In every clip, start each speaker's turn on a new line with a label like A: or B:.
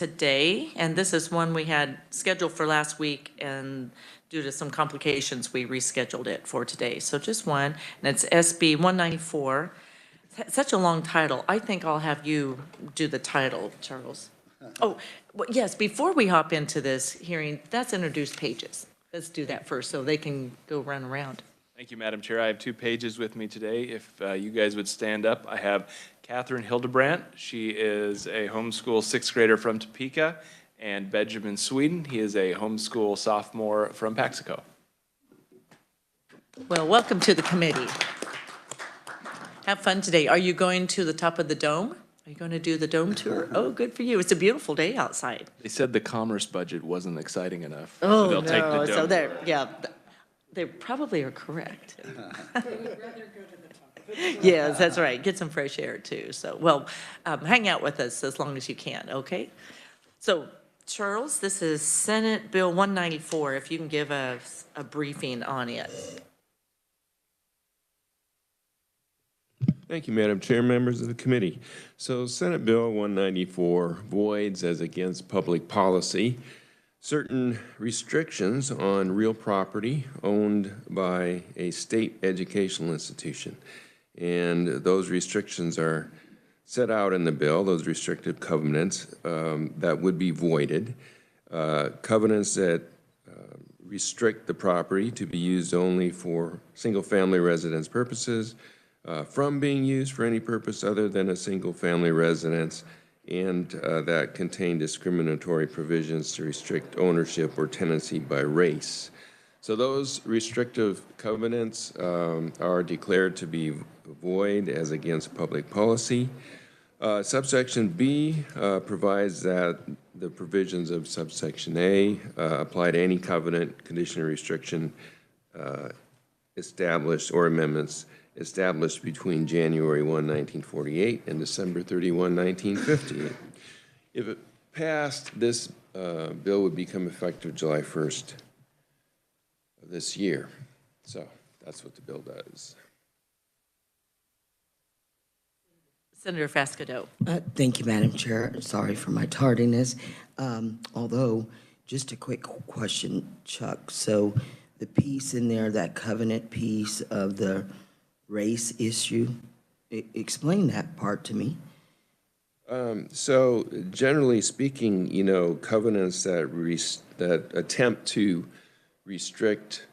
A: today, and this is one we had scheduled for last week, and due to some complications, we rescheduled it for today. So just one, and it's SB 194. Such a long title. I think I'll have you do the title, Charles. Oh, well, yes, before we hop into this hearing, let's introduce pages. Let's do that first so they can go run around.
B: Thank you, Madam Chair. I have two pages with me today. If you guys would stand up, I have Catherine Hildebrandt. She is a homeschool sixth grader from Topeka, and Benjamin Sweden. He is a homeschool sophomore from Paxico.
A: Well, welcome to the committee. Have fun today. Are you going to the top of the dome? Are you going to do the dome tour? Oh, good for you. It's a beautiful day outside.
B: They said the commerce budget wasn't exciting enough.
A: Oh,
B: so they'll take the
A: no.
B: dome.
A: So they're, yeah, they probably are correct. Yes, that's right. Get some fresh air too. So, well, hang out with us as long as you can, okay? So, Charles, this is Senate Bill 194. If you can give us a briefing on it.
C: Thank you, Madam Chair, members of the committee. So Senate Bill 194 voids as against public policy certain restrictions on real property owned by a state educational institution. And those restrictions are set out in the bill, those restrictive covenants that would be voided. Covenants that restrict the property to be used only for single-family residence purposes, from being used for any purpose other than a single-family residence, and that contain discriminatory provisions to restrict ownership or tenancy by race. So those restrictive covenants are declared to be void as against public policy. Subsection B provides that the provisions of subsection A apply to any covenant, condition, or restriction established or amendments established between January 1, 1948 and December 31, 1958. If it passed, this bill would become effective July 1st of this year. So that's what the bill does.
A: Senator Fascido.
D: Thank you, Madam Chair. Sorry for my tardiness. Although, just a quick question, Chuck. So the piece in there, that covenant piece of the race issue, explain that part to me.
C: So generally speaking, you know, covenants that attempt to restrict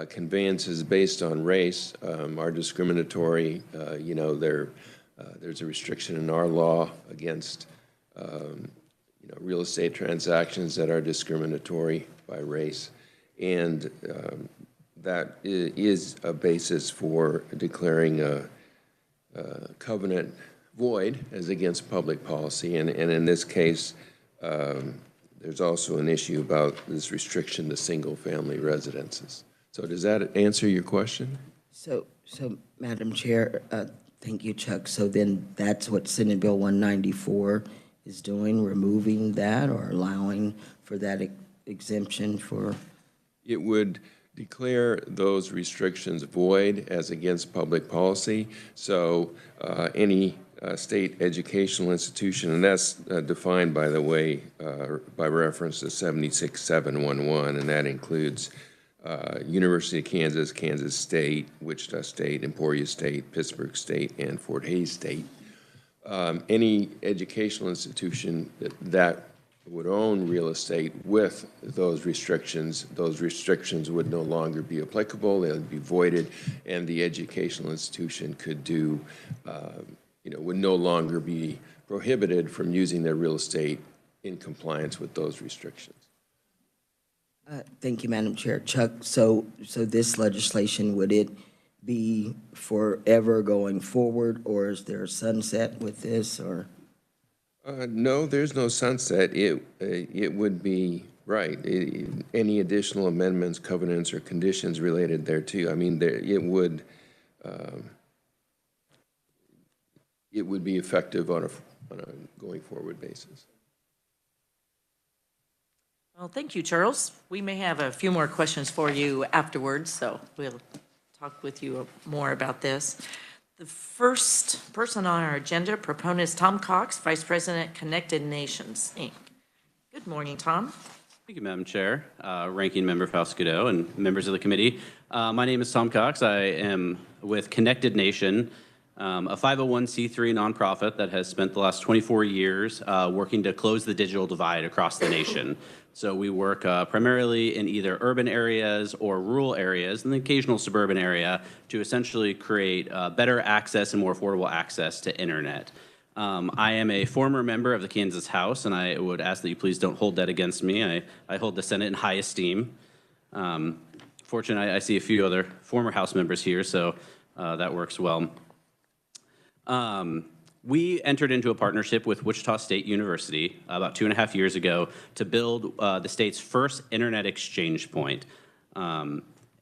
C: conveyances based on race are discriminatory. You know, there's a restriction in our law against you know, real estate transactions that are discriminatory by race, and that is a basis for declaring a covenant void as against public policy. And in this case, there's also an issue about this restriction to single-family residences. So does that answer your question?
D: So Madam Chair, thank you, Chuck. So then that's what Senate Bill 194 is doing, removing that or allowing for that exemption for?
C: It would declare those restrictions void as against public policy. So any state educational institution, and that's defined, by the way, by reference to 76711, and that includes University of Kansas, Kansas State, Wichita State, Emporia State, Pittsburgh State, and Fort Hays State. Any educational institution that would own real estate with those restrictions would no longer be applicable. They would be voided, and the educational institution could do, you know, would no longer be prohibited from using their real estate in compliance with those restrictions.
D: Thank you, Madam Chair. Chuck, so this legislation, would it be forever going forward, or is there a sunset with this, or?
C: No, there's no sunset. It would be, right, any additional amendments, covenants, or conditions related thereto. I mean, it would be effective on a going forward basis.
A: Well, thank you, Charles. We may have a few more questions for you afterwards, so we'll talk with you more about this. The first person on our agenda, proponent, is Tom Cox, Vice President, Connected Nations, Inc. Good morning, Tom.
E: Thank you, Madam Chair, Ranking Member Falscadeau, and members of the committee. My name is Tom Cox. I am with Connected Nation, a 501c3 nonprofit that has spent the last 24 years working to close the digital divide across the nation. So we work primarily in either urban areas or rural areas and the occasional suburban area to essentially create better access and more affordable access to internet. I am a former member of the Kansas House, and I would ask that you please don't hold that against me. I hold the Senate in high esteem. Fortunately, I see a few other former House members here, so that works well. We entered into a partnership with Wichita State University about 2.5 years ago to build the state's first internet exchange point.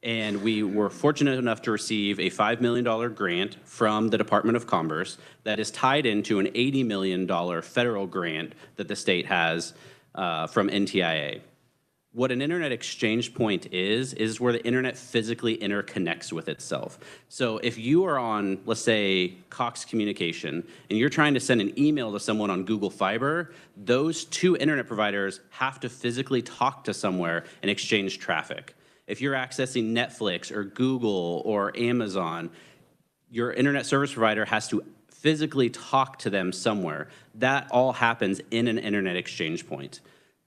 E: And we were fortunate enough to receive a $5 million grant from the Department of Commerce that is tied into an $80 million federal grant that the state has from NTIA. What an internet exchange point is where the internet physically interconnects with itself. So if you are on, let's say, Cox Communication, and you're trying to send an email to someone on Google Fiber, those two internet providers have to physically talk to somewhere and exchange traffic. If you're accessing Netflix or Google or Amazon, your internet service provider has to physically talk to them somewhere. That all happens in an internet exchange point.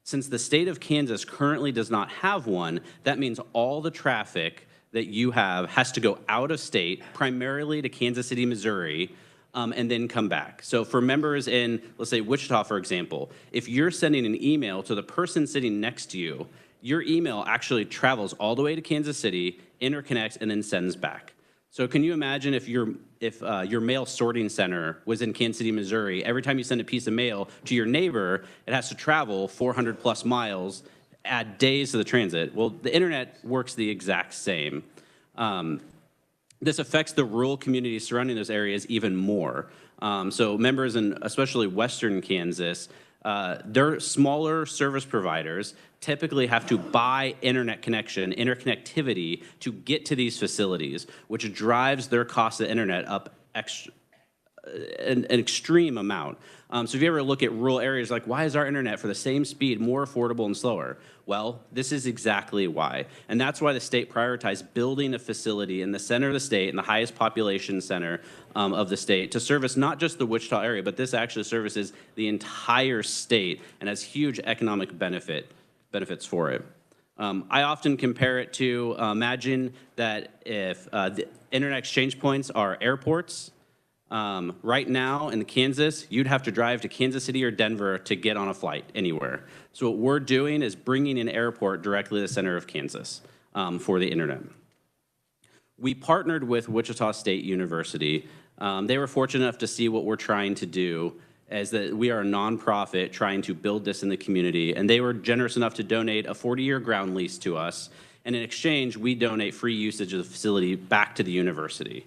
E: Since the state of Kansas currently does not have one, that means all the traffic that you have has to go out of state, primarily to Kansas City, Missouri, and then come back. So for members in, let's say, Wichita, for example, if you're sending an email to the person sitting next to you, your email actually travels all the way to Kansas City, interconnects, and then sends back. So can you imagine if your mail sorting center was in Kansas City, Missouri, every time you send a piece of mail to your neighbor, it has to travel 400 plus miles, add days to the transit. Well, the internet works the exact same. This affects the rural communities surrounding those areas even more. So members in especially western Kansas, their smaller service providers typically have to buy internet connection, interconnectivity to get to these facilities, which drives their cost of internet up an extreme amount. So if you ever look at rural areas, like, why is our internet for the same speed more affordable and slower? Well, this is exactly why. And that's why the state prioritized building a facility in the center of the state, in the highest population center of the state, to service not just the Wichita area, but this actually services the entire state and has huge economic benefits for it. I often compare it to imagine that if the internet exchange points are airports. Right now in Kansas, you'd have to drive to Kansas City or Denver to get on a flight anywhere. So what we're doing is bringing an airport directly to the center of Kansas for the internet. We partnered with Wichita State University. They were fortunate enough to see what we're trying to do, as that we are a nonprofit trying to build this in the community, and they were generous enough to donate a 40-year ground lease to us, and in exchange, we donate free usage of the facility back to the university.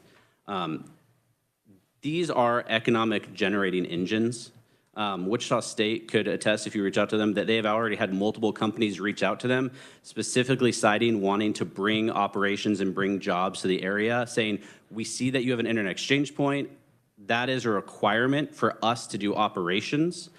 E: These are economic generating engines. Wichita State could attest, if you reach out to them, that they have already had multiple companies reach out to them, specifically citing wanting to bring operations and bring jobs to the area, saying, we see that you have an internet exchange point. That is a requirement for us to do operations.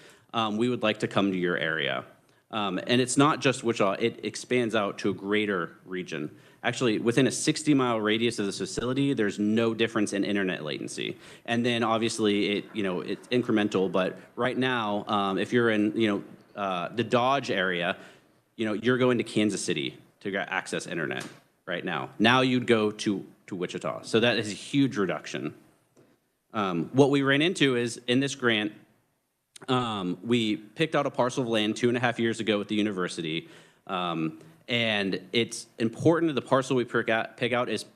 E: We would like to come to your area. And it's not just Wichita, it expands out to a greater region. Actually, within a 60-mile radius of this facility, there's no difference in internet latency. And then obviously, it's incremental, but right now, if you're in, the Dodge area, you're going to Kansas City to access internet right now. Now you'd go to Wichita. So that is a huge reduction. What we ran into is, in this grant, we picked out a parcel of land 2.5 years ago with the university. And it's important that the parcel we pick out is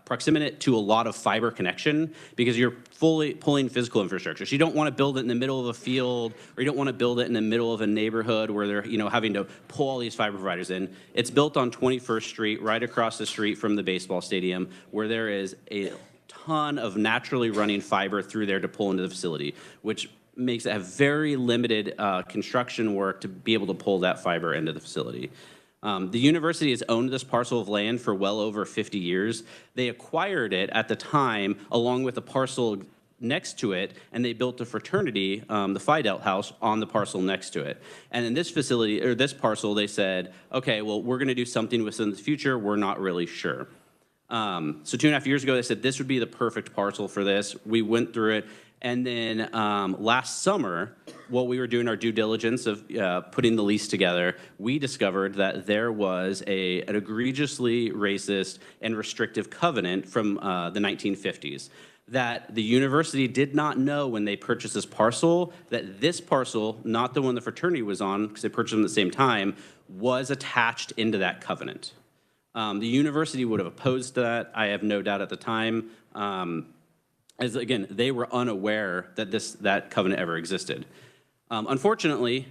E: proximate to a lot of fiber connection, because you're fully pulling physical infrastructure. So you don't want to build it in the middle of a field, or you don't want to build it in the middle of a neighborhood where they're having to pull all these fiber providers in. It's built on 21st Street, right across the street from the baseball stadium, where there is a ton of naturally running fiber through there to pull into the facility, which makes it have very limited construction work to be able to pull that fiber into the facility. The university has owned this parcel of land for well over 50 years. They acquired it at the time along with a parcel next to it, and they built a fraternity, the Phi Delta House, on the parcel next to it. And in this facility, or this parcel, they said, okay, well, we're going to do something with it in the future. We're not really sure. So 2.5 years ago, they said this would be the perfect parcel for this. We went through it. And then last summer, while we were doing our due diligence of putting the lease together, we discovered that there was an egregiously racist and restrictive covenant from the 1950s. That the university did not know when they purchased this parcel, that this parcel, not the one the fraternity was on, because they purchased them at the same time, was attached into that covenant. The university would have opposed that, I have no doubt at the time. As again, they were unaware that that covenant ever existed. Unfortunately,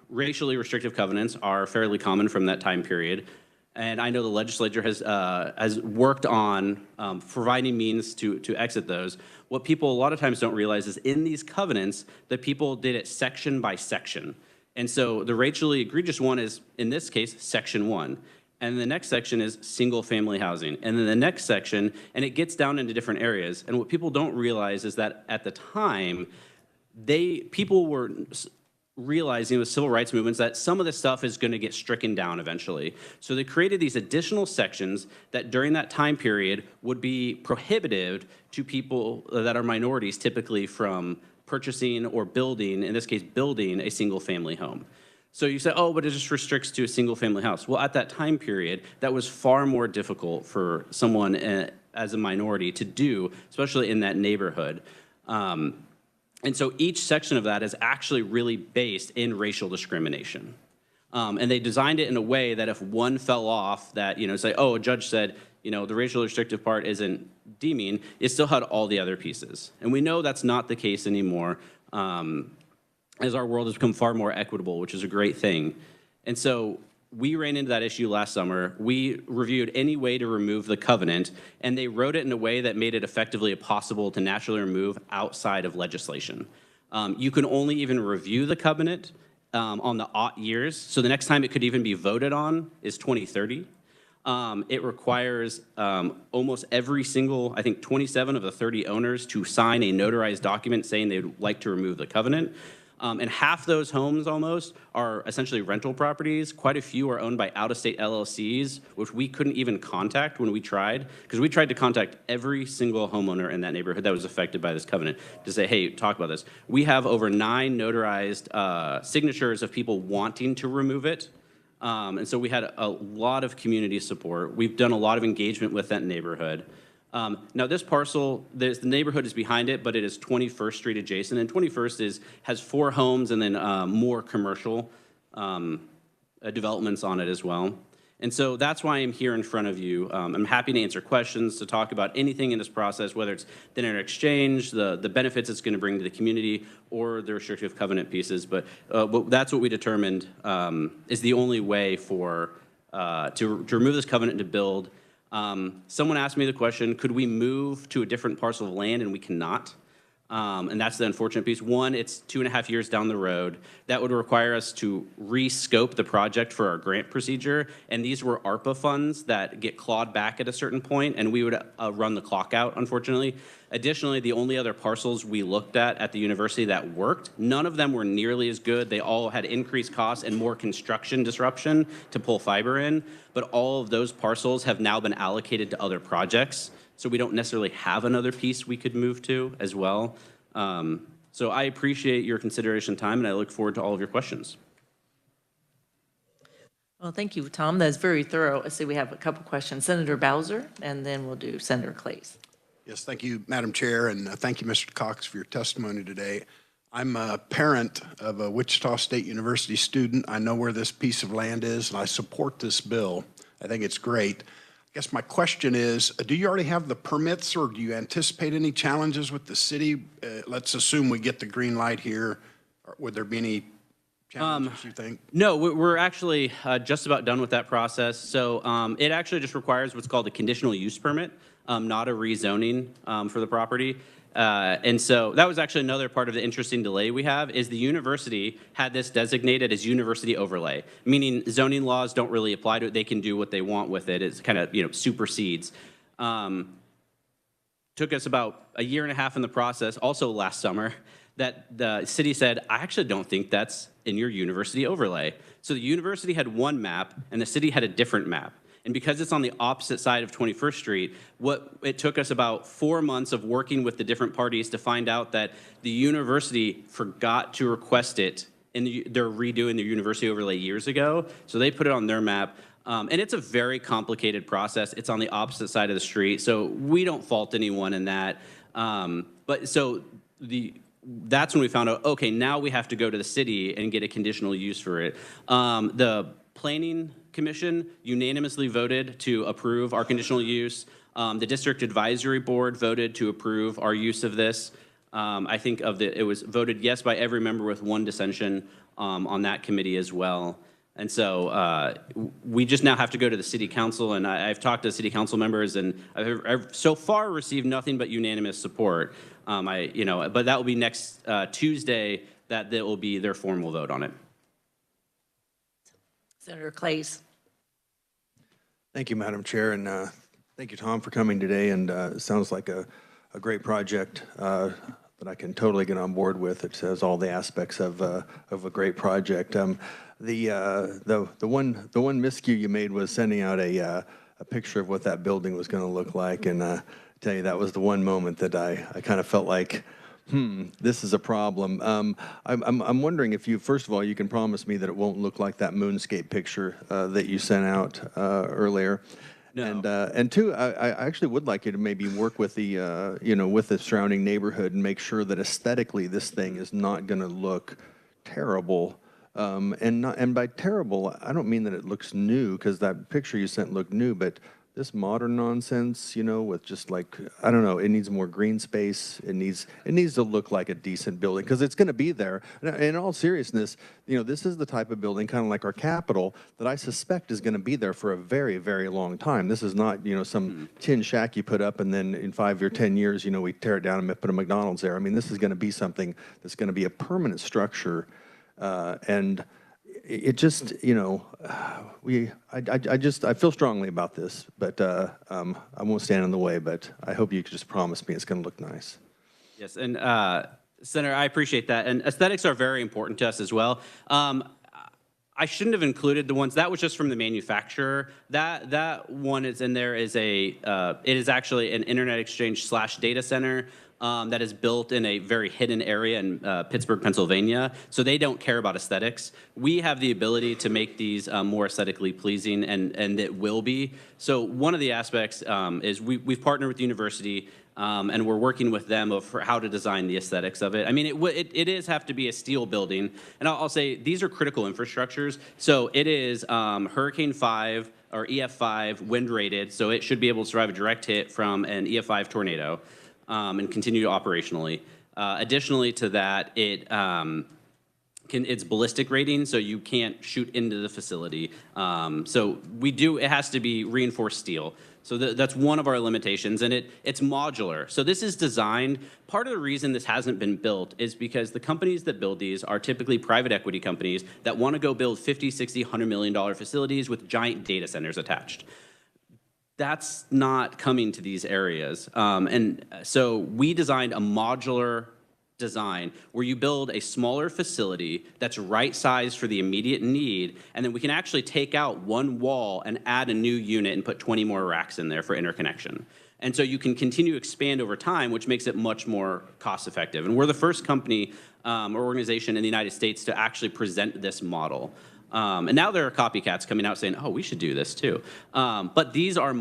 E: racially restrictive covenants are fairly common from that time period, and I know the legislature has worked on providing means to exit those. What people a lot of times don't realize is in these covenants that people did it section by section, and so the racially egregious one is, in this case, section 1. And the next section is single-family housing. And then the next section, and it gets down into different areas. And what people don't realize is that at the time, people were realizing with civil rights movements that some of this stuff is going to get stricken down eventually. So they created these additional sections that during that time period would be prohibitive to people that are minorities, typically from purchasing or building, in this case, building a single-family home. So you say, oh, but it just restricts to a single-family house. Well, at that time period, that was far more difficult for someone as a minority to do, especially in that neighborhood. And so each section of that is actually really based in racial discrimination. And they designed it in a way that if one fell off, that, say, oh, a judge said, the racial restrictive part isn't deeming, it still had all the other pieces. And we know that's not the case anymore. As our world has become far more equitable, which is a great thing. And so we ran into that issue last summer. We reviewed any way to remove the covenant, and they wrote it in a way that made it effectively impossible to naturally remove outside of legislation. You can only even review the covenant on the odd years, so the next time it could even be voted on is 2030. It requires almost every single, I think 27 of the 30 owners to sign a notarized document saying they'd like to remove the covenant. And half those homes almost are essentially rental properties. Quite a few are owned by out-of-state LLCs, which we couldn't even contact when we tried, because we tried to contact every single homeowner in that neighborhood that was affected by this covenant to say, hey, talk about this. We have over 9 notarized signatures of people wanting to remove it. And so we had a lot of community support. We've done a lot of engagement with that neighborhood. Now this parcel, the neighborhood is behind it, but it is 21st Street adjacent, and 21st has 4 homes and then more commercial developments on it as well. And so that's why I'm here in front of you. I'm happy to answer questions, to talk about anything in this process, whether it's the internet exchange, the benefits it's going to bring to the community, or the restrictive covenant pieces. But that's what we determined is the only way for to remove this covenant and to build. Someone asked me the question, could we move to a different parcel of land, and we cannot. And that's the unfortunate piece. One, it's 2.5 years down the road. That would require us to re-scope the project for our grant procedure, and these were ARPA funds that get clawed back at a certain point, and we would run the clock out, unfortunately. Additionally, the only other parcels we looked at the university that worked, none of them were nearly as good. They all had increased costs and more construction disruption to pull fiber in, but all of those parcels have now been allocated to other projects. So we don't necessarily have another piece we could move to as well. So I appreciate your consideration time, and I look forward to all of your questions.
A: Well, thank you, Tom. That's very thorough. I see we have a couple questions. Senator Bowser, and then we'll do Senator Clays.
F: Yes, thank you, Madam Chair, and thank you, Mr. Cox, for your testimony today. I'm a parent of a Wichita State University student. I know where this piece of land is, and I support this bill. I think it's great. I guess my question is, do you already have the permits, or do you anticipate any challenges with the city? Let's assume we get the green light here. Would there be any challenges, you think?
E: No, we're actually just about done with that process. So it actually just requires what's called a conditional use permit, not a rezoning for the property. And so that was actually another part of the interesting delay we have is the university had this designated as university overlay, meaning zoning laws don't really apply to it. They can do what they want with it. It's kind of, supersedes. took us about a year and a half in the process, also last summer, that the city said, I actually don't think that's in your university overlay. So the university had one map and the city had a different map. And because it's on the opposite side of 21st Street, it took us about 4 months of working with the different parties to find out that the university forgot to request it, and they're redoing their university overlay years ago. So they put it on their map. And it's a very complicated process. It's on the opposite side of the street. So we don't fault anyone in that. That's when we found out, okay, now we have to go to the city and get a conditional use for it. The Planning Commission unanimously voted to approve our conditional use. The District Advisory Board voted to approve our use of this. I think it was voted yes by every member with one dissension on that committee as well. And so we just now have to go to the city council, and I've talked to city council members, and I've so far received nothing but unanimous support. But that will be next Tuesday that will be their formal vote on it.
A: Senator Clays.
F: Thank you, Madam Chair, and thank you, Tom, for coming today. And it sounds like a great project that I can totally get on board with. It has all the aspects of a great project. The one miscue you made was sending out a picture of what that building was going to look like, and I tell you, that was the one moment that I kind of felt like, this is a problem. I'm wondering if first of all, you can promise me that it won't look like that moonscape picture that you sent out earlier. No. And two, I actually would like you to maybe work with the with the surrounding neighborhood and make sure that aesthetically this thing is not going to look terrible. And by terrible, I don't mean that it looks new, because that picture you sent looked new, but this modern nonsense, with just like, I don't know, it needs more green space. It needs to look like a decent building, because it's going to be there. And in all seriousness, this is the type of building, kind of like our Capitol, that I suspect is going to be there for a very, very long time. This is not, some tin shack you put up and then in 5 or 10 years, we tear it down and put a McDonald's there. I mean, this is going to be something that's going to be a permanent structure. And it just, I feel strongly about this, but I won't stand in the way, but I hope you could just promise me it's going to look nice.
E: Yes, and Senator, I appreciate that. And aesthetics are very important to us as well. I shouldn't have included the ones, that was just from the manufacturer. That one is in there is it is actually an internet exchange / data center. That is built in a very hidden area in Pittsburgh, Pennsylvania. So they don't care about aesthetics. We have the ability to make these more aesthetically pleasing, and it will be. So one of the aspects is we've partnered with the university, and we're working with them for how to design the aesthetics of it. I mean, it have to be a steel building. And I'll say these are critical infrastructures. So it is Hurricane 5 or EF5 wind rated. So it should be able to survive a direct hit from an EF5 tornado. And continue operationally. Additionally to that, it's ballistic rating, so you can't shoot into the facility. So it has to be reinforced steel. So that's one of our limitations, and it's modular. So this is designed, part of the reason this hasn't been built is because the companies that build these are typically private equity companies that want to go build $50, $60, $100 million facilities with giant data centers attached. That's not coming to these areas. And so we designed a modular design where you build a smaller facility that's right sized for the immediate need, and then we can actually take out one wall and add a new unit and put 20 more racks in there for interconnection. And so you can continue to expand over time, which makes it much more cost effective. And we're the first company or organization in the United States to actually present this model. And now there are copycats coming out saying, oh, we should do this too. But these are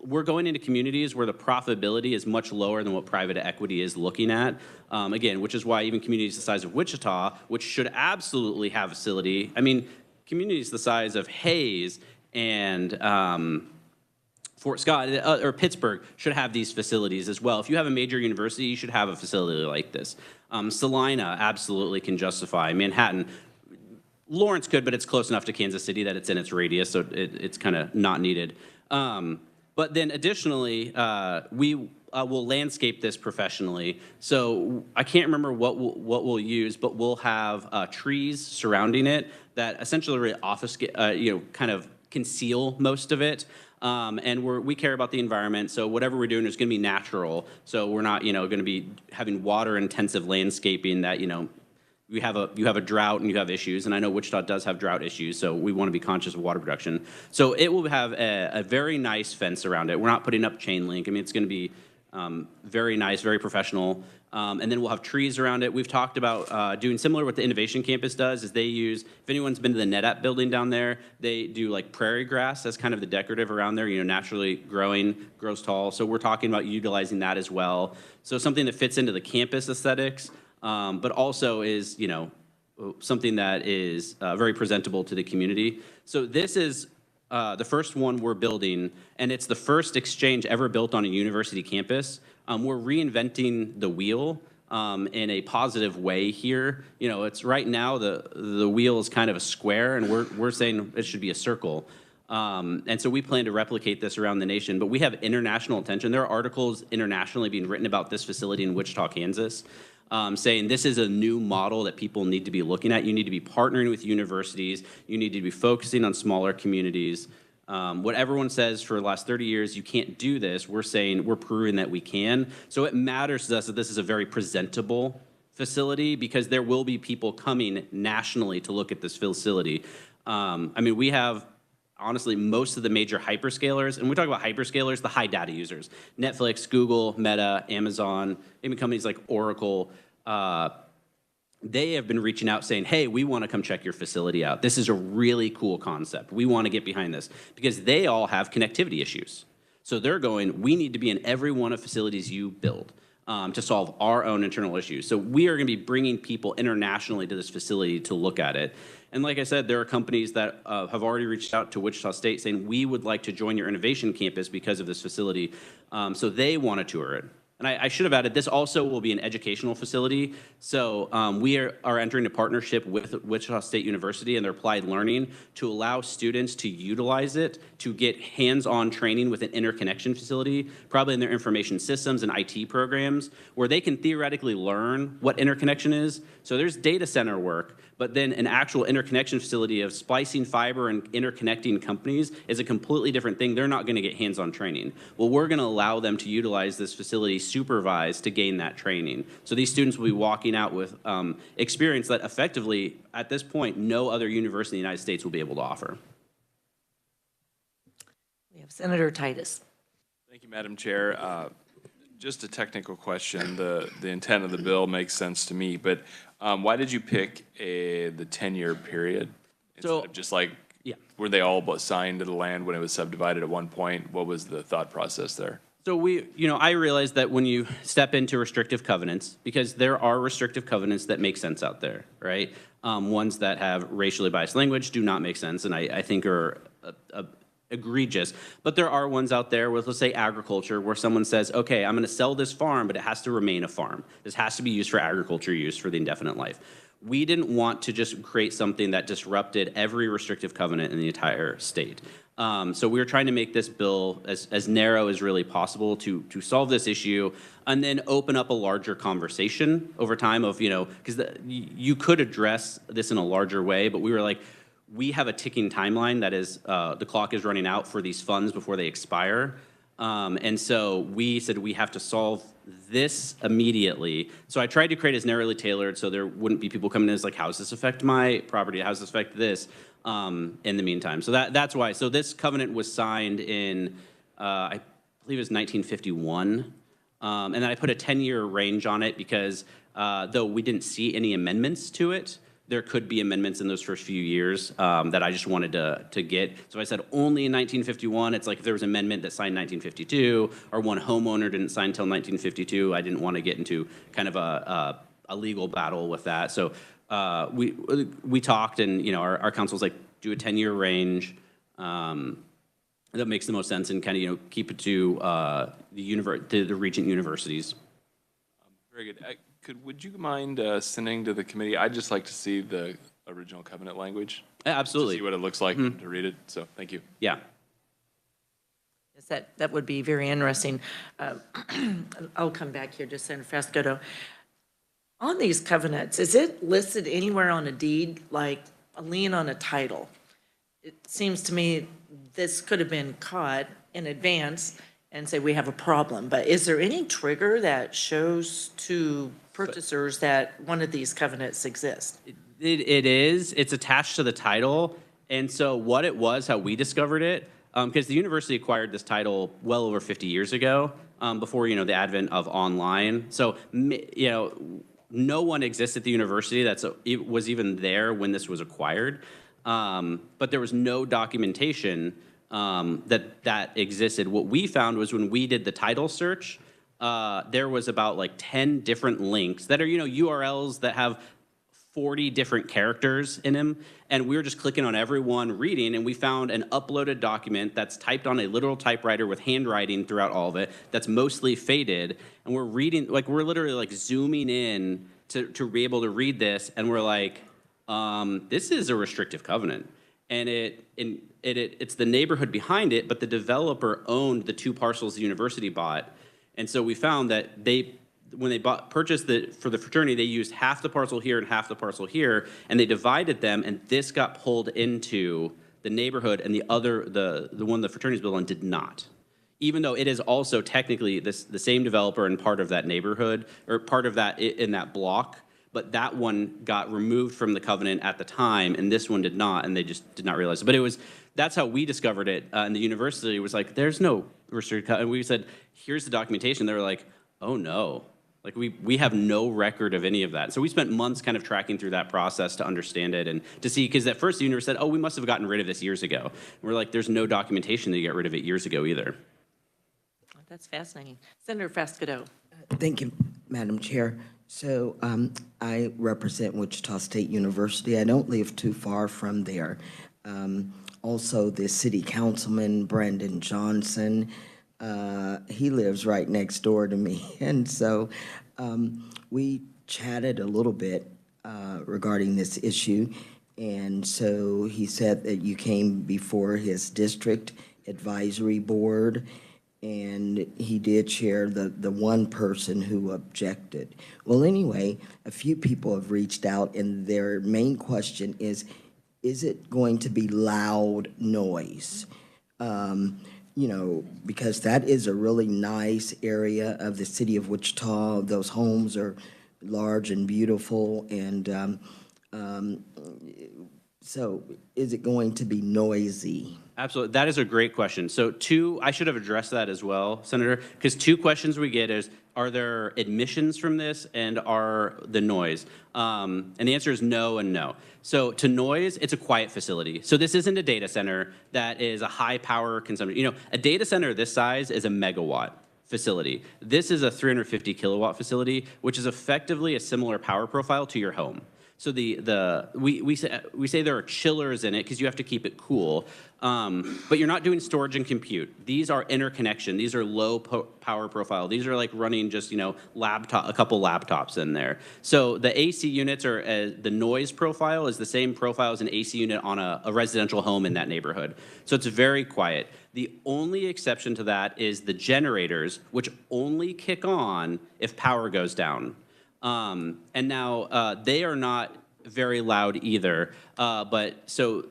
E: we're going into communities where the profitability is much lower than what private equity is looking at. Again, which is why even communities the size of Wichita, which should absolutely have a facility. I mean, communities the size of Hayes and Fort Scott or Pittsburgh should have these facilities as well. If you have a major university, you should have a facility like this. Salina absolutely can justify. Manhattan. Lawrence could, but it's close enough to Kansas City that it's in its radius, so it's kind of not needed. But then additionally, we will landscape this professionally. So I can't remember what we'll use, but we'll have trees surrounding it that essentially kind of conceal most of it. And we care about the environment, so whatever we're doing is going to be natural. So we're not, going to be having water-intensive landscaping that, you have a drought and you have issues, and I know Wichita does have drought issues, so we want to be conscious of water production. So it will have a very nice fence around it. We're not putting up chain link. I mean, it's going to be very nice, very professional. And then we'll have trees around it. We've talked about doing similar what the Innovation Campus does, is they use, if anyone's been to the NetApp building down there, they do like prairie grass as kind of the decorative around there, naturally growing, grows tall. So we're talking about utilizing that as well. So something that fits into the campus aesthetics, but also is, something that is very presentable to the community. So this is the first one we're building, and it's the first exchange ever built on a university campus. We're reinventing the wheel in a positive way here. It's right now the wheel is kind of a square, and we're saying it should be a circle. And so we plan to replicate this around the nation, but we have international attention. There are articles internationally being written about this facility in Wichita, Kansas, saying this is a new model that people need to be looking at. You need to be partnering with universities. You need to be focusing on smaller communities. What everyone says for the last 30 years, you can't do this. We're saying we're proving that we can. So it matters to us that this is a very presentable facility, because there will be people coming nationally to look at this facility. We have, honestly, most of the major hyperscalers, and we talk about hyperscalers, the high data users, Netflix, Google, Meta, Amazon, even companies like Oracle, they have been reaching out saying, hey, we want to come check your facility out. This is a really cool concept. We want to get behind this, because they all have connectivity issues. So they're going, we need to be in every one of facilities you build to solve our own internal issues. So we are going to be bringing people internationally to this facility to look at it. And like I said, there are companies that have already reached out to Wichita State saying, we would like to join your innovation campus because of this facility. So they want to tour it. And I should have added, this also will be an educational facility. So we are entering a partnership with Wichita State University and their applied learning to allow students to utilize it to get hands-on training with an interconnection facility, probably in their information systems and IT programs, where they can theoretically learn what interconnection is. So there's data center work, but then an actual interconnection facility of splicing fiber and interconnecting companies is a completely different thing. They're not going to get hands-on training. Well, we're going to allow them to utilize this facility supervised to gain that training. So these students will be walking out with experience that effectively, at this point, no other university in the United States will be able to offer.
A: We have Senator Titus.
B: Thank you, Madam Chair. Just a technical question. The intent of the bill makes sense to me, but why did you pick the 10-year period instead of just like, were they all assigned to the land when it was subdivided at one point? What was the thought process there?
E: So I realize that when you step into restrictive covenants, because there are restrictive covenants that make sense out there, right? Ones that have racially biased language do not make sense, and I think are egregious. But there are ones out there with, let's say, agriculture, where someone says, okay, I'm going to sell this farm, but it has to remain a farm. This has to be used for agriculture use for the indefinite life. We didn't want to just create something that disrupted every restrictive covenant in the entire state. So we were trying to make this bill as narrow as really possible to solve this issue, and then open up a larger conversation over time of, because you could address this in a larger way, but we were like, we have a ticking timeline that is, the clock is running out for these funds before they expire. And so we said we have to solve this immediately. So I tried to create as narrowly tailored so there wouldn't be people coming in as like, how does this affect my property? How does this affect this? In the meantime. So that's why. So this covenant was signed in, I believe it was 1951. And then I put a 10-year range on it because though we didn't see any amendments to it, there could be amendments in those first few years that I just wanted to get. So I said only in 1951. It's like if there was an amendment that signed 1952 or one homeowner didn't sign until 1952, I didn't want to get into kind of a legal battle with that. So we talked, and our council was like, do a 10-year range. That makes the most sense, and kind of keep it to the regent universities.
B: Very good. Would you mind sending to the committee? I'd just like to see the original covenant language.
E: Yeah, absolutely.
B: To see what it looks like to read it. So thank you.
E: Yeah.
A: Yes, that would be very interesting. I'll come back here just Senator Frascotto. On these covenants, is it listed anywhere on a deed, like a lien on a title? It seems to me this could have been caught in advance and say, we have a problem. But is there any trigger that shows to purchasers that one of these covenants exist?
E: It is. It's attached to the title. And so what it was, how we discovered it, because the university acquired this title well over 50 years ago, before, the advent of online. So, no one exists at the university it was even there when this was acquired. But there was no documentation that existed. What we found was when we did the title search, there was about like 10 different links that are, URLs that have 40 different characters in them, and we were just clicking on every one, reading, and we found an uploaded document that's typed on a literal typewriter with handwriting throughout all of it, that's mostly faded, and we're reading, like we're literally like zooming in to be able to read this, and we're like, this is a restrictive covenant, and it's the neighborhood behind it, but the developer owned the 2 parcels the university bought, and so we found that when they purchased for the fraternity, they used half the parcel here and half the parcel here, and they divided them, and this got pulled into the neighborhood, and the one the fraternity's built on did not. Even though it is also technically the same developer and part of that neighborhood, or part of that in that block, but that one got removed from the covenant at the time, and this one did not, and they just did not realize it. But that's how we discovered it, and the university was like, there's no restricted covenant. And we said, here's the documentation. They were like, oh no. Like we have no record of any of that. So we spent months kind of tracking through that process to understand it and to see, because at first the university said, oh, we must have gotten rid of this years ago. And we're like, there's no documentation that you got rid of it years ago either.
A: That's fascinating. Senator Fascadeau.
D: Thank you, Madam Chair. So I represent Wichita State University. I don't live too far from there. Also, the city councilman, Brandon Johnson, he lives right next door to me. And so we chatted a little bit regarding this issue. And so he said that you came before his district advisory board, and he did share the one person who objected. Well, anyway, a few people have reached out, and their main question is it going to be loud noise? Because that is a really nice area of the city of Wichita. Those homes are large and beautiful, and so is it going to be noisy?
E: Absolutely. That is a great question. So I should have addressed that as well, Senator, because 2 questions we get is, are there admissions from this, and are the noise? And the answer is no and no. So to noise, it's a quiet facility. So this isn't a data center that is a high power consumption. A data center this size is a megawatt facility. This is a 350 kilowatt facility, which is effectively a similar power profile to your home. So we say there are chillers in it because you have to keep it cool, but you're not doing storage and compute. These are interconnection. These are low power profile. These are like running just a couple laptops in there. So the AC units the noise profile is the same profile as an AC unit on a residential home in that neighborhood. So it's very quiet. The only exception to that is the generators, which only kick on if power goes down. And now they are not very loud either. But so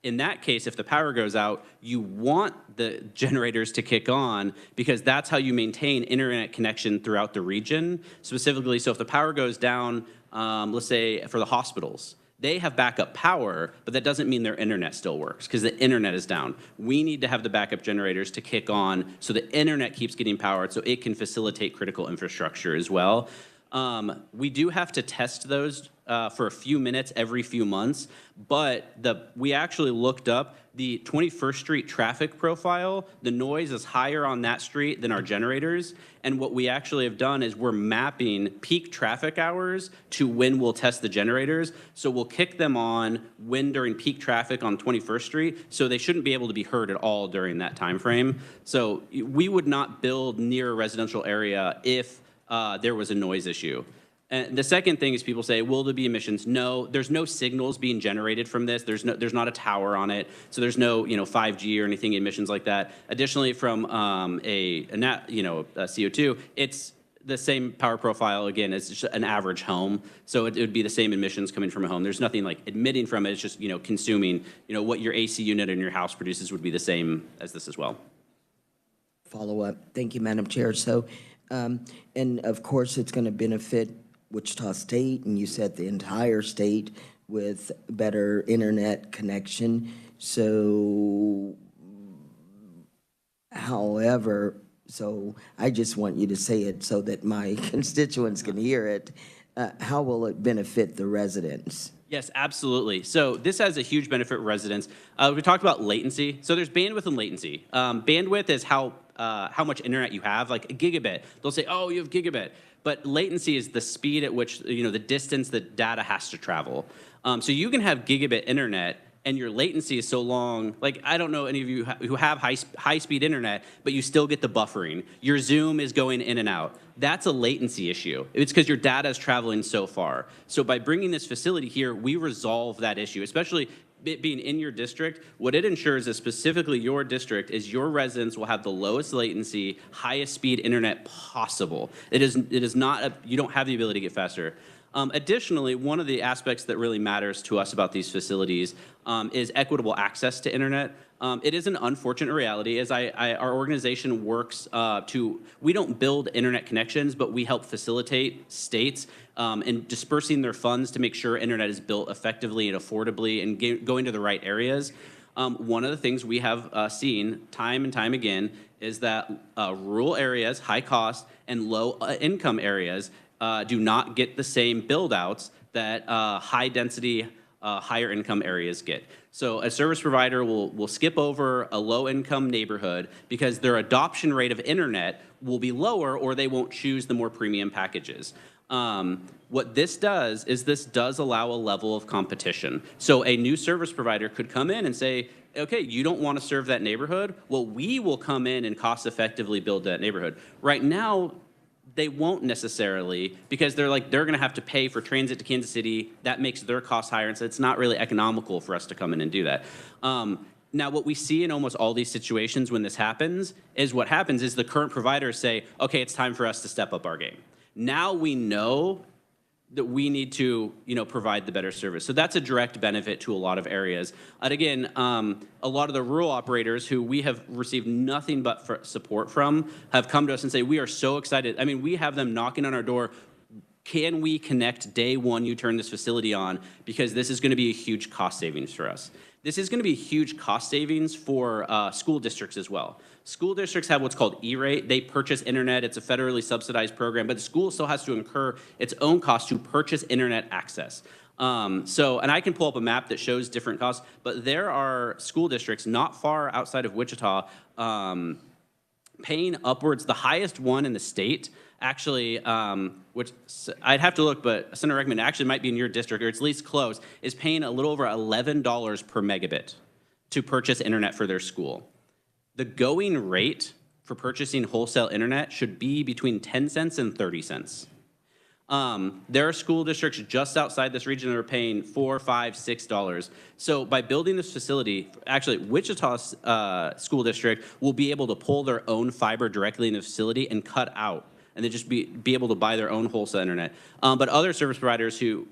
E: in that case, if the power goes out, you want the generators to kick on because that's how you maintain internet connection throughout the region. Specifically, so if the power goes down, let's say for the hospitals, they have backup power, but that doesn't mean their internet still works because the internet is down. We need to have the backup generators to kick on so the internet keeps getting powered so it can facilitate critical infrastructure as well. We do have to test those for a few minutes every few months, but we actually looked up the 21st Street traffic profile. The noise is higher on that street than our generators, and what we actually have done is we're mapping peak traffic hours to when we'll test the generators. So we'll kick them on when during peak traffic on 21st Street, so they shouldn't be able to be heard at all during that time frame. So we would not build near a residential area if there was a noise issue. And the second thing is people say, will there be emissions? No, there's no signals being generated from this. There's not a tower on it, so there's no 5G or anything emissions like that. Additionally, from CO2, the same power profile, again, as just an average home. So it would be the same emissions coming from a home. There's nothing like emitting from it. It's just, consuming, what your AC unit in your house produces would be the same as this as well.
D: Follow up. Thank you, Madam Chair. So, and of course, it's going to benefit Wichita State, and you said the entire state with better internet connection. So, however, so I just want you to say it so that my constituents can hear it. How will it benefit the residents?
E: Yes, absolutely. So this has a huge benefit for residents. We talked about latency. So there's bandwidth and latency. Bandwidth is how much internet you have, like a gigabit. They'll say, oh, you have gigabit. But latency is the speed at which, the distance that data has to travel. So you can have gigabit internet, and your latency is so long, like, I don't know any of you who have high-speed internet, but you still get the buffering. Your Zoom is going in and out. That's a latency issue. It's because your data is traveling so far. So by bringing this facility here, we resolve that issue, especially it being in your district. What it ensures is specifically your district is your residents will have the lowest latency, highest speed internet possible. It is not, you don't have the ability to get faster. Additionally, one of the aspects that really matters to us about these facilities is equitable access to internet. It is an unfortunate reality as our organization works we don't build internet connections, but we help facilitate states in dispersing their funds to make sure internet is built effectively and affordably and going to the right areas. One of the things we have seen time and time again is that rural areas, high cost, and low income areas do not get the same build-outs that high density, higher income areas get. So a service provider will skip over a low income neighborhood because their adoption rate of internet will be lower, or they won't choose the more premium packages. What this does is this does allow a level of competition. So a new service provider could come in and say, okay, you don't want to serve that neighborhood? Well, we will come in and cost effectively build that neighborhood. Right now, they won't necessarily, because they're going to have to pay for transit to Kansas City. That makes their costs higher, and so it's not really economical for us to come in and do that. Now, what we see in almost all these situations when this happens is what happens is the current providers say, okay, it's time for us to step up our game. Now we know that we need to, provide the better service. So that's a direct benefit to a lot of areas. And again, a lot of the rural operators who we have received nothing but support from have come to us and say, we are so excited. I mean, we have them knocking on our door. Can we connect day one you turn this facility on? Because this is going to be a huge cost savings for us. This is going to be huge cost savings for school districts as well. School districts have what's called E-rate. They purchase internet. It's a federally subsidized program, but the school still has to incur its own cost to purchase internet access. And I can pull up a map that shows different costs, but there are school districts not far outside of Wichita paying upwards, the highest one in the state, actually, which I'd have to look, but Senator Reckman actually might be in your district, or it's at least close, is paying a little over $11 per megabit to purchase internet for their school. The going rate for purchasing wholesale internet should be between 10 cents and 30 cents. There are school districts just outside this region that are paying $4, $5, $6. So by building this facility, actually Wichita's school district will be able to pull their own fiber directly in the facility and cut out, and they just be able to buy their own wholesale internet. But other service providers who,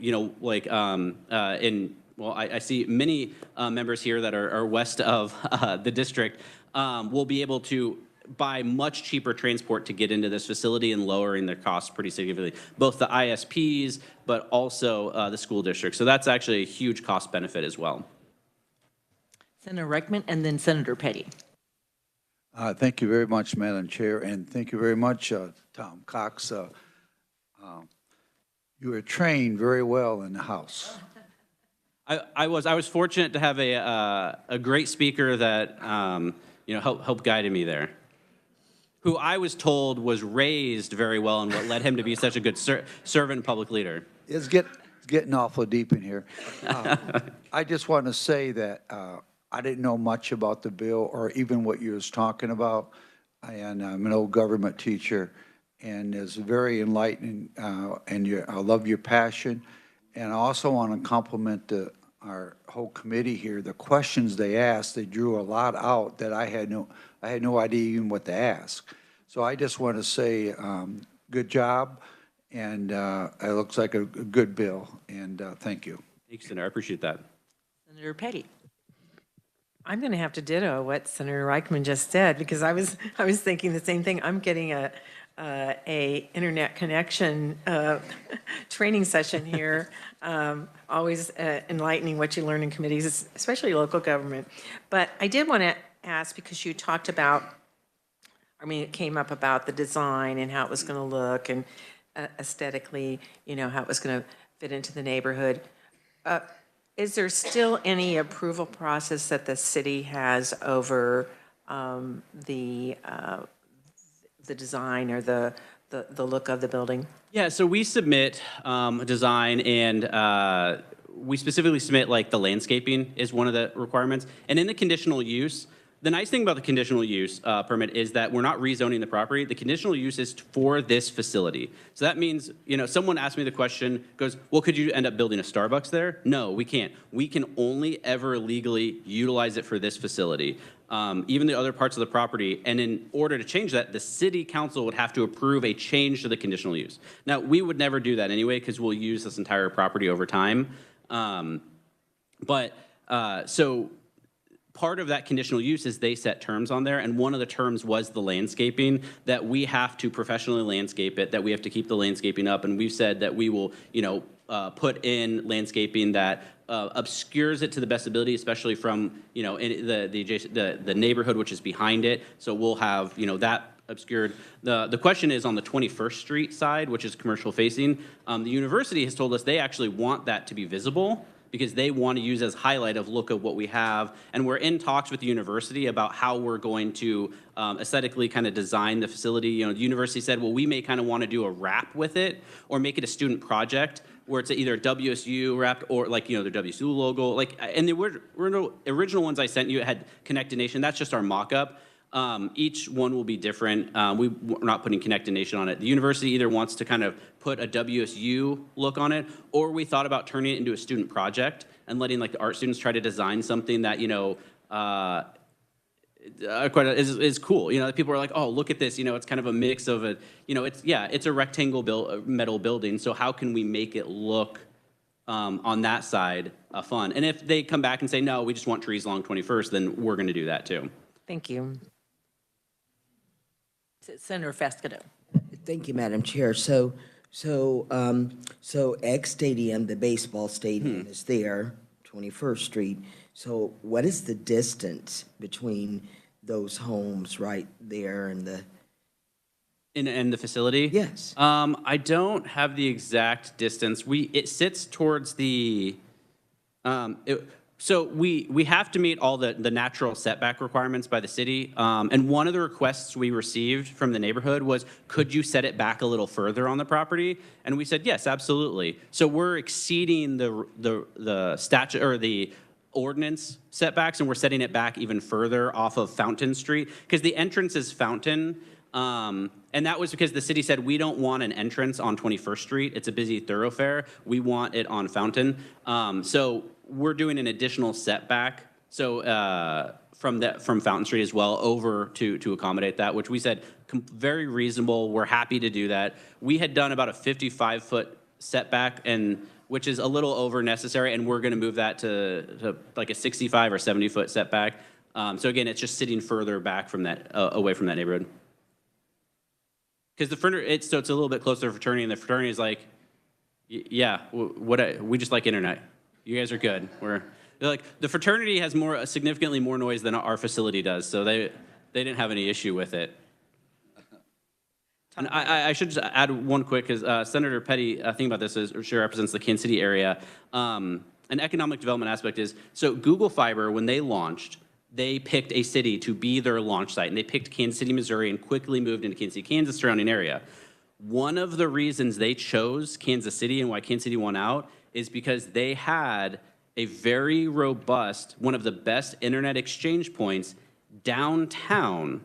E: I see many members here that are west of the district will be able to buy much cheaper transport to get into this facility and lowering their costs pretty significantly, both the ISPs, but also the school district. So that's actually a huge cost benefit as well.
A: Senator Reckman and then Senator Petty.
G: Thank you very much, Madam Chair, and thank you very much, Tom Cox. You were trained very well in the House.
E: I was fortunate to have a great speaker that helped guide me there, who I was told was raised very well and what led him to be such a good servant public leader.
G: It's getting awful deep in here. I just want to say that I didn't know much about the bill or even what you was talking about, and I'm an old government teacher, and it's very enlightening, and I love your passion. And I also want to compliment our whole committee here. The questions they asked, they drew a lot out that I had no idea even what to ask. So I just want to say good job, and it looks like a good bill, and thank you.
E: Thanks, Senator. I appreciate that.
A: Senator Petty.
H: I'm going to have to ditto what Senator Reichman just said, because I was thinking the same thing. I'm getting a internet connection training session here. Always enlightening what you learn in committees, especially local government. But I did want to ask, because you talked about, I mean, it came up about the design and how it was going to look, and aesthetically, you know, how it was going to fit into the neighborhood. Is there still any approval process that the city has over the design or the look of the building?
E: Yeah, so we submit a design, and we specifically submit, like, the landscaping is one of the requirements. And in the conditional use, the nice thing about the conditional use permit is that we're not rezoning the property. The conditional use is for this facility. So that means, you know, someone asked me the question, goes, well, could you end up building a Starbucks there? No, we can't. We can only ever legally utilize it for this facility. Even the other parts of the property. And in order to change that, the city council would have to approve a change to the conditional use. Now, we would never do that anyway, because we'll use this entire property over time. So part of that conditional use is they set terms on there, and one of the terms was the landscaping, that we have to professionally landscape it, that we have to keep the landscaping up, and we've said that we will, you know, put in landscaping that obscures it to the best ability, especially from, you know, the neighborhood which is behind it. So we'll have, you know, that obscured. The question is on the 21st Street side, which is commercial facing. The university has told us they actually want that to be visible, because they want to use as highlight of look at what we have. And we're in talks with the university about how we're going to aesthetically kind of design the facility. You know, the university said, well, we may kind of want to do a wrap with it, or make it a student project where it's either a WSU wrapped, or, like, you know, the WSU logo. Like, and the original ones I sent you had Connected Nation. That's just our mock-up. Each one will be different. We're not putting Connected Nation on it. The university either wants to kind of put a WSU look on it, or we thought about turning it into a student project and letting, like, the art students try to design something that, you know, is cool. You know, people are like, oh, look at this. You know, it's kind of a mix of a, you know, it's a rectangle metal building. So how can we make it look on that side fun? And if they come back and say, no, we just want trees along 21st, then we're going to do that too.
H: Thank you.
A: Senator Fasquedo.
D: Thank you, Madam Chair. So X Stadium, the baseball stadium is there, 21st Street. So what is the distance between those homes right there and the?
E: In the facility?
D: Yes.
E: I don't have the exact distance. It sits towards the, so we have to meet all the natural setback requirements by the city. And one of the requests we received from the neighborhood was, could you set it back a little further on the property? And we said, yes, absolutely. So we're exceeding the statute, or the ordinance setbacks, and we're setting it back even further off of Fountain Street, because the entrance is Fountain. And that was because the city said, we don't want an entrance on 21st Street. It's a busy thoroughfare. We want it on Fountain. So we're doing an additional setback, so from Fountain Street as well, over to accommodate that, which we said very reasonable. We're happy to do that. We had done about a 55-foot setback, and which is a little over necessary, and we're going to move that to like a 65 or 70-foot setback. So again, it's just sitting further back from that, away from that neighborhood. Because it's a little bit closer to fraternity, and the fraternity is like, yeah, we just like internet. You guys are good. They're like, the fraternity has significantly more noise than our facility does, so they didn't have any issue with it. And I should just add one quick, because Senator Petty, thinking about this, she represents the Kansas City area. An economic development aspect is, so Google Fiber, when they launched, they picked a city to be their launch site, and they picked Kansas City, Missouri, and quickly moved into Kansas City, Kansas, surrounding area. One of the reasons they chose Kansas City and why Kansas City won out is because they had a very robust, one of the best internet exchange points downtown,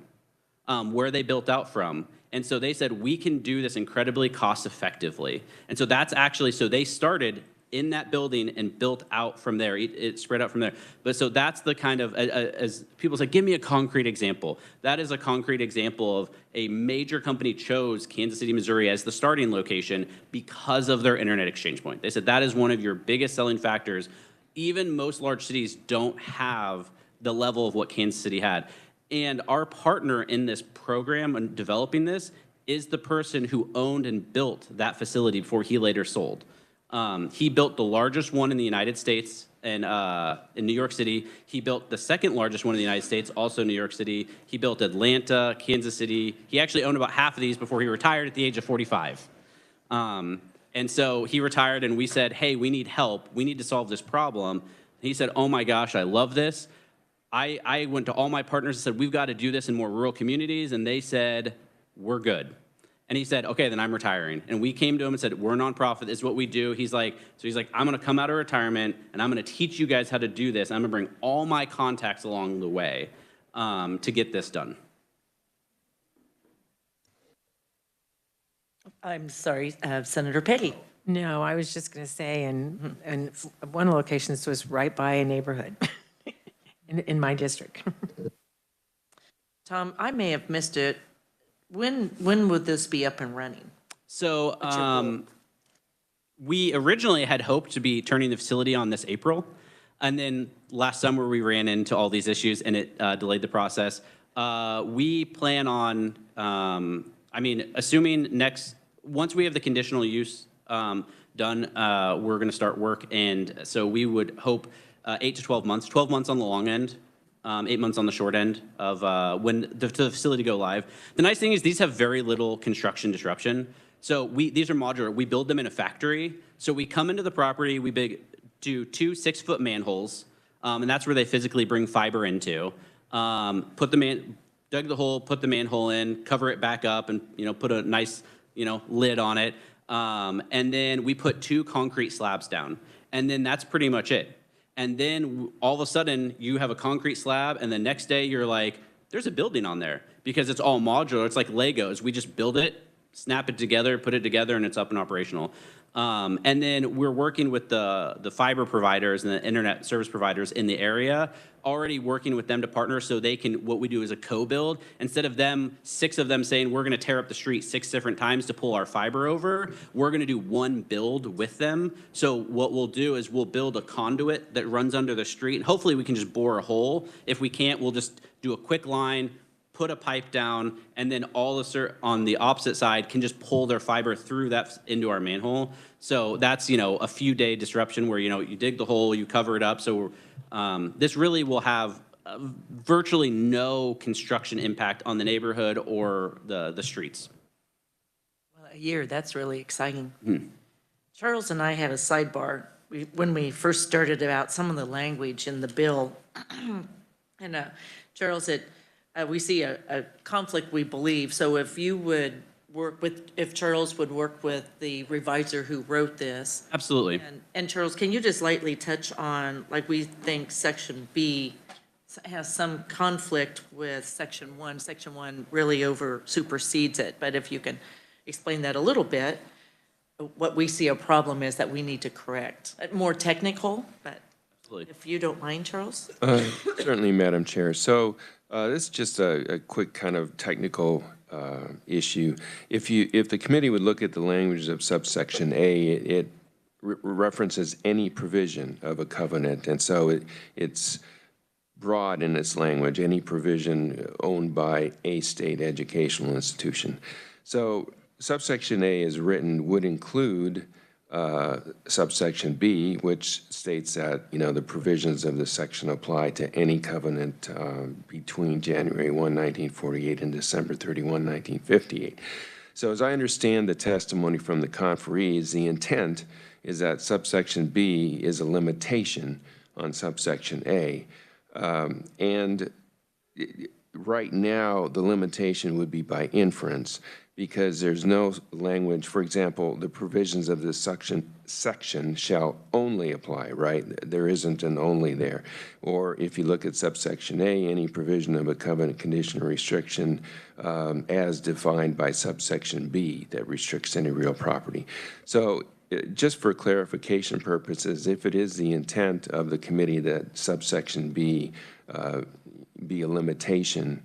E: where they built out from. And so they said, we can do this incredibly cost effectively. And so that's actually, so they started in that building and built out from there. It spread out from there. But so that's the kind of, as people say, give me a concrete example. That is a concrete example of a major company chose Kansas City, Missouri as the starting location because of their internet exchange point. They said that is one of your biggest selling factors. Even most large cities don't have the level of what Kansas City had. And our partner in this program and developing this is the person who owned and built that facility before he later sold. He built the largest one in the United States in New York City. He built the second largest one in the United States, also New York City. He built Atlanta, Kansas City. He actually owned about half of these before he retired at the age of 45. And so he retired, and we said, hey, we need help. We need to solve this problem. He said, oh my gosh, I love this. I went to all my partners and said, we've got to do this in more rural communities, and they said, we're good. And he said, okay, then I'm retiring. And we came to him and said, we're a nonprofit, this is what we do. He's like, I'm gonna come out of retirement, and I'm gonna teach you guys how to do this. I'm gonna bring all my contacts along the way to get this done.
A: I'm sorry, Senator Petty.
H: No, I was just going to say, and one of the locations was right by a neighborhood in my district.
A: Tom, I may have missed it. When would this be up and running?
E: So we originally had hoped to be turning the facility on this April. And then last summer we ran into all these issues and it delayed the process. We plan on, assuming once we have the conditional use done, we're going to start work. And so we would hope 8 to 12 months, 12 months on the long end, 8 months on the short end of when the facility go live. The nice thing is these have very little construction disruption. So these are modular. We build them in a factory. So we come into the property, we do 2 6-foot manholes, and that's where they physically bring fiber into. Dug the hole, put the manhole in, cover it back up, and put a nice lid on it. And then we put 2 concrete slabs down, and then that's pretty much it. And then all of a sudden you have a concrete slab, and the next day you're like, there's a building on there because it's all modular. It's like Legos. We just build it, snap it together, put it together, and it's up and operational. And then we're working with the fiber providers and the internet service providers in the area, already working with them to partner so they can, what we do is a co-build. Instead of 6 of them saying, we're going to tear up the street 6 different times to pull our fiber over, we're going to do one build with them. So what we'll do is we'll build a conduit that runs under the street, and hopefully we can just bore a hole. If we can't, we'll just do a quick line, put a pipe down, and then on the opposite side can just pull their fiber through that into our manhole. So that's, a few day disruption where, you dig the hole, you cover it up. So this really will have virtually no construction impact on the neighborhood or the streets.
A: Well, a year, that's really exciting. Charles and I had a sidebar when we first started about some of the language in the bill. And Charles said, we see a conflict, we believe. So if you would if Charles would work with the reviser who wrote this.
E: Absolutely.
A: And Charles, can you just lightly touch on, like, we think section B has some conflict with section 1. Section 1 really supersedes it. But if you can explain that a little bit, what we see a problem is that we need to correct. More technical, but absolutely. If you don't mind, Charles.
C: Certainly, Madam Chair. So this is just a quick kind of technical issue. If the committee would look at the language of subsection A, it references any provision of a covenant, and so it's broad in its language, any provision owned by a state educational institution. So subsection A is written would include subsection B, which states that, the provisions of this section apply to any covenant between January 1, 1948 and December 31, 1958. So as I understand the testimony from the conferees, the intent is that subsection B is a limitation on subsection A. And right now, the limitation would be by inference, because there's no language. For example, the provisions of this section shall only apply, right? There isn't an only there. Or if you look at subsection A, any provision of a covenant, condition, or restriction as defined by subsection B that restricts any real property. So just for clarification purposes, if it is the intent of the committee that subsection B be a limitation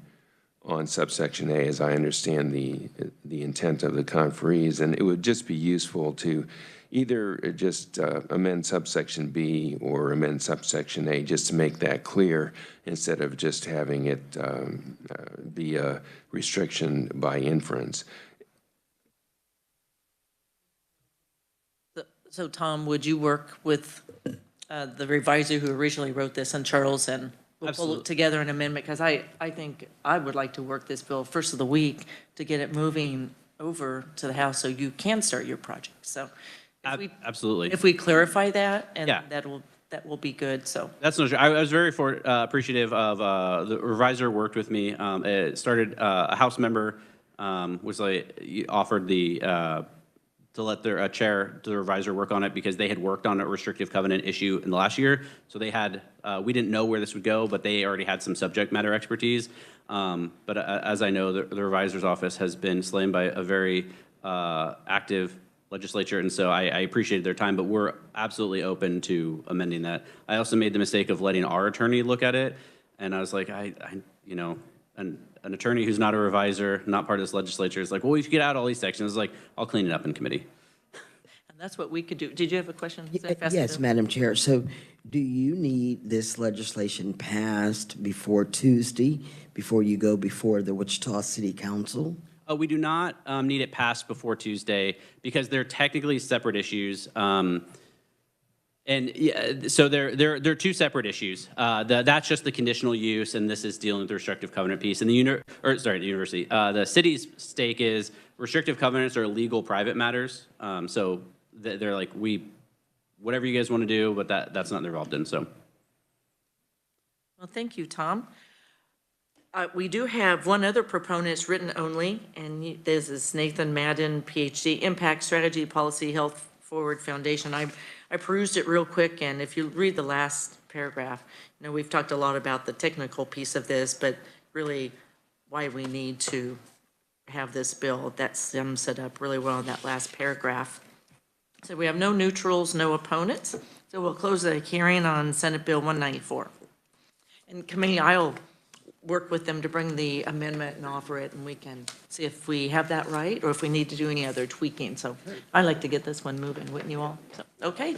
C: on subsection A, as I understand the intent of the conferees, and it would just be useful to either just amend subsection B or amend subsection A, just to make that clear, instead of just having it be a restriction by inference.
A: So Tom, would you work with the revisor who originally wrote this, and Charles, and we'll pull
E: Absolutely.
A: together an amendment? Because I think I would like to work this bill first of the week to get it moving over to the House so you can start your project. So
E: Absolutely.
A: if we clarify that, and
E: Yeah.
A: that will be good, so.
E: That's no, I was very appreciative of the reviser worked with me. It started, a House member was like, offered to let their chair, the reviser, work on it because they had worked on a restrictive covenant issue in the last year. So they had, we didn't know where this would go, but they already had some subject matter expertise. But as I know, the revisor's office has been slain by a very active legislature, and so I appreciated their time, but we're absolutely open to amending that. I also made the mistake of letting our attorney look at it, and I was like, you know, an attorney who's not a reviser, not part of this legislature, is like, well, if you get out all these sections, I was like, I'll clean it up in committee.
A: And that's what we could do. Did you have a question?
D: Yes, Madam Chair. So do you need this legislation passed before Tuesday, before you go before the Wichita City Council?
E: We do not need it passed before Tuesday because they're technically separate issues. And yeah, so they're two separate issues. That's just the conditional use, and this is dealing with the restrictive covenant piece. And the university, the city's stake is restrictive covenants are legal private matters. So they're like, whatever you guys want to do, but that's not involved in. So.
A: Well, thank you, Tom. We do have one other proponent, it's written only, and this is Nathan Madden, PhD, Impact Strategy Policy Health Forward Foundation. I perused it real quick, and if you read the last paragraph, you know, we've talked a lot about the technical piece of this, but really why we need to have this bill. That sums it up really well in that last paragraph. So we have no neutrals, no opponents. So we'll close the hearing on Senate Bill 194. And committee, I'll work with them to bring the amendment and offer it, and we can see if we have that right or if we need to do any other tweaking. So I'd like to get this one moving, wouldn't you all? So, okay,